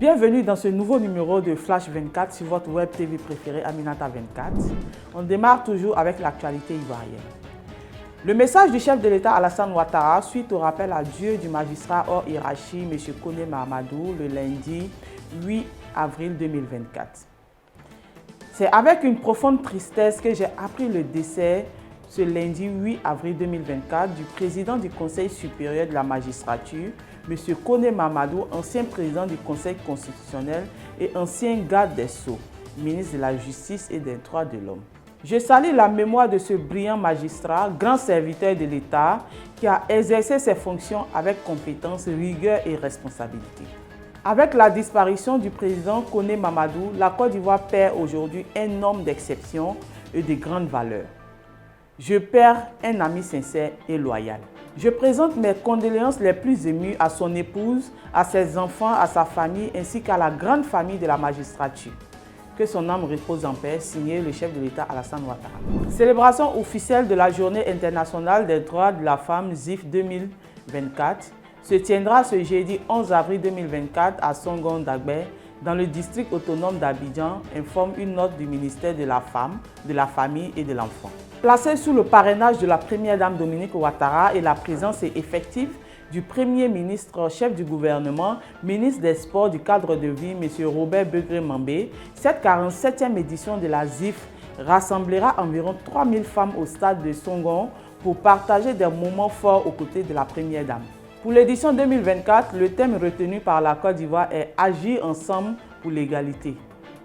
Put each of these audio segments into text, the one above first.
Bienvenue dans ce nouveau numéro de Flash 24 sur votre web TV préférée Aminata 24. On démarre toujours avec l'actualité ivoirienne. Le message du chef de l'État Alassane Ouattara suite au rappel à Dieu du magistrat hors hiérarchie M. Kone Mahamadou le lundi 8 avril 2024. C'est avec une profonde tristesse que j'ai appris le décès ce lundi 8 avril 2024 du président du Conseil supérieur de la magistrature, M. Kone Mahamadou, ancien président du Conseil constitutionnel et ancien garde des Sceaux, ministre de la Justice et des Droits de l'Homme. Je salue la mémoire de ce brillant magistrat, grand serviteur de l'État, qui a exercé ses fonctions avec compétence, rigueur et responsabilité. Avec la disparition du président Kone Mahamadou, la Côte d'Ivoire perd aujourd'hui un homme d'exception et de grande valeur. Je perds un ami sincère et loyal. Je présente mes condoléances les plus émues à son épouse, à ses enfants, à sa famille ainsi qu'à la grande famille de la magistrature. Que son âme repose en paix, signé le chef de l'État Alassane Ouattara. Célébration officielle de la Journée internationale des droits de la femme ZIF 2024 se tiendra ce jeudi 11 avril 2024 à Songon-Dagbé, dans le district autonome d'Abidjan, informe une note du ministère de la Femme, de la Famille et de l'Enfant. Placée sous le parrainage de la première dame Dominique Ouattara et la présence effective du Premier ministre, chef du gouvernement, ministre des Sports du cadre de vie, M. Robert Begré-Mambé, cette 47e édition de la ZIF rassemblera environ 3000 femmes au stade de Songon pour partager des moments forts aux côtés de la première dame. Pour l'édition 2024, le thème retenu par la Côte d'Ivoire est « Agir ensemble pour l'égalité ».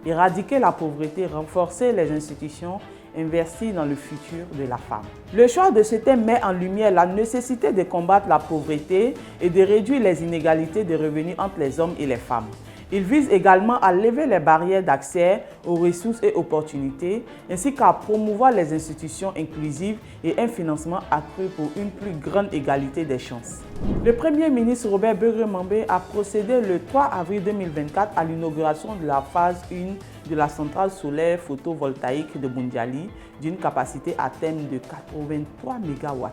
Éradiquer la pauvreté, renforcer les institutions, investir dans le futur de la femme. Le choix de ce thème met en lumière la nécessité de combattre la pauvreté et de réduire les inégalités de revenus entre les hommes et les femmes. Il vise également à lever les barrières d'accès aux ressources et opportunités, ainsi qu'à promouvoir les institutions inclusives et un financement accru pour une plus grande égalité des chances. Le Premier ministre Robert Begré-Mambé a procédé le 3 avril 2024 à l'inauguration de la phase 1 de la centrale solaire photovoltaïque de Boundiali d'une capacité à terme de 83 MW.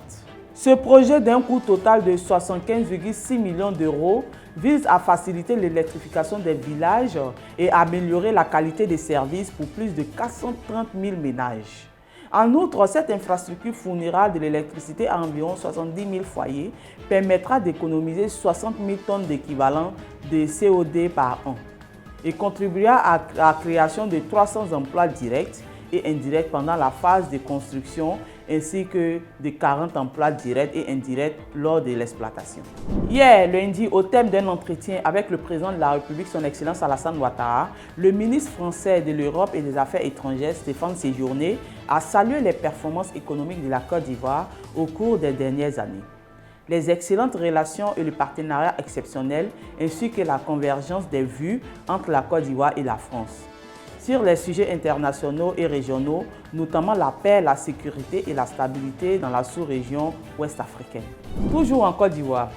Ce projet d'un coût total de 75,6 millions d'euros vise à faciliter l'électrification des villages et améliorer la qualité des services pour plus de 430 000 ménages. En outre, cette infrastructure fournira de l'électricité à environ 70 000 foyers, permettra d'économiser 60 000 tonnes d'équivalent de CO2 par an et contribuera à la création de 300 emplois directs et indirects pendant la phase de construction ainsi que de 40 emplois directs et indirects lors de l'exploitation. Hier, lundi, au thème d'un entretien avec le président de la République, son Excellence Alassane Ouattara, le ministre français de l'Europe et des Affaires étrangères, Stéphane Séjourné, a salué les performances économiques de la Côte d'Ivoire au cours des dernières années. Les excellentes relations et le partenariat exceptionnel ainsi que la convergence des vues entre la Côte d'Ivoire et la France sur les sujets internationaux et régionaux, notamment la paix, la sécurité et la stabilité dans la sous-région ouest-africaine. Toujours en Côte d'Ivoire,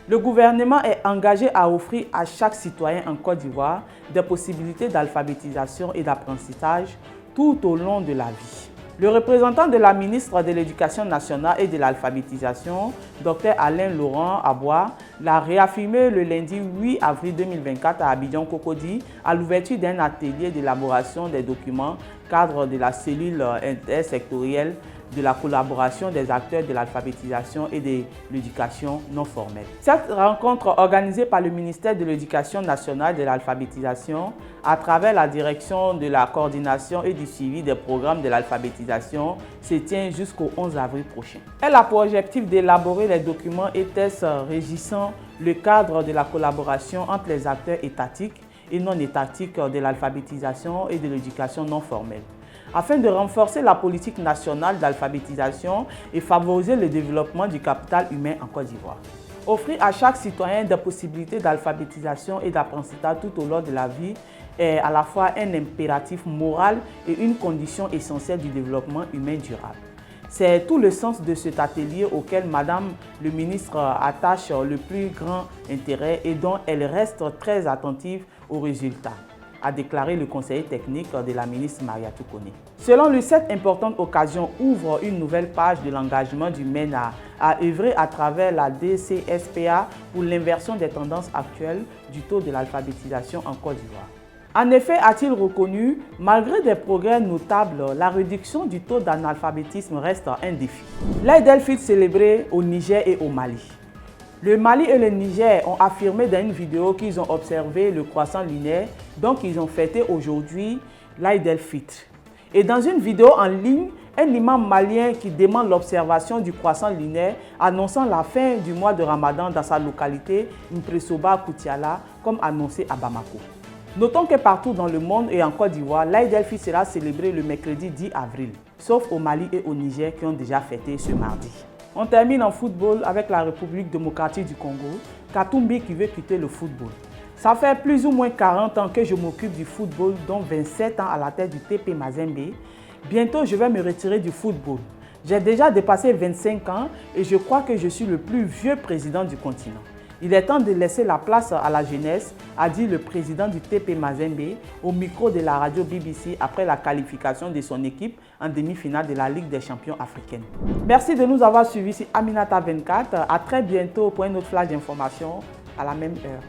le gouvernement est engagé à offrir à chaque citoyen en Côte d'Ivoire des possibilités d'alphabétisation et d'apprentissage tout au long de la vie. Le représentant de la ministre de l'Éducation nationale et de l'alphabétisation, Dr Alain Laurent Aboua, l'a réaffirmé le lundi 8 avril 2024 à Abidjan-Cocody à l'ouverture d'un atelier d'élaboration des documents cadre de la cellule intersectorielle de la collaboration des acteurs de l'alphabétisation et de l'éducation non formelle. Cette rencontre organisée par le ministère de l'Éducation nationale et de l'alphabétisation à travers la direction de la coordination et du suivi des programmes de l'alphabétisation se tient jusqu'au 11 avril prochain. Elle a pour objectif d'élaborer les documents et tests régissant le cadre de la collaboration entre les acteurs étatiques et non étatiques de l'alphabétisation et de l'éducation non formelle, afin de renforcer la politique nationale d'alphabétisation et favoriser le développement du capital humain en Côte d'Ivoire. Offrir à chaque citoyen des possibilités d'alphabétisation et d'apprentissage tout au long de la vie est à la fois un impératif moral et une condition essentielle du développement humain durable. C'est tout le sens de cet atelier auquel Madame le ministre attache le plus grand intérêt et dont elle reste très attentive aux résultats. a déclaré le conseiller technique de la ministre Mariatou Kone. Selon lui, cette importante occasion ouvre une nouvelle page de l'engagement du MENA à œuvrer à travers la DCSPA pour l'inversion des tendances actuelles du taux de l'alphabétisation en Côte d'Ivoire. En effet, a-t-il reconnu, malgré des progrès notables, la réduction du taux d'analphabétisme reste un défi. L'Aïd el-Fitr célébré au Niger et au Mali. Le Mali et le Niger ont affirmé dans une vidéo qu'ils ont observé le croissant lunaire, donc ils ont fêté aujourd'hui l'Aïd el-Fitr. Et dans une vidéo en ligne, un imam malien qui demande l'observation du croissant lunaire annonçant la fin du mois de Ramadan dans sa localité Mpresoba Koutiala, comme annoncé à Bamako. Notons que partout dans le monde et en Côte d'Ivoire, l'Aïd el-Fitr sera célébré le mercredi 10 avril, sauf au Mali et au Niger qui ont déjà fêté ce mardi. On termine en football avec la République démocratique du Congo, Katumbi qui veut quitter le football. Ça fait plus ou moins 40 ans que je m'occupe du football, dont 27 ans à la tête du TP Mazembe. Bientôt, je vais me retirer du football. J'ai déjà dépassé 25 ans et je crois que je suis le plus vieux président du continent. Il est temps de laisser la place à la jeunesse, a dit le président du TP Mazembe au micro de la radio BBC après la qualification de son équipe en demi-finale de la Ligue des champions africaine. Merci de nous avoir suivis sur Aminata 24. À très bientôt pour un autre flash d'information à la même heure.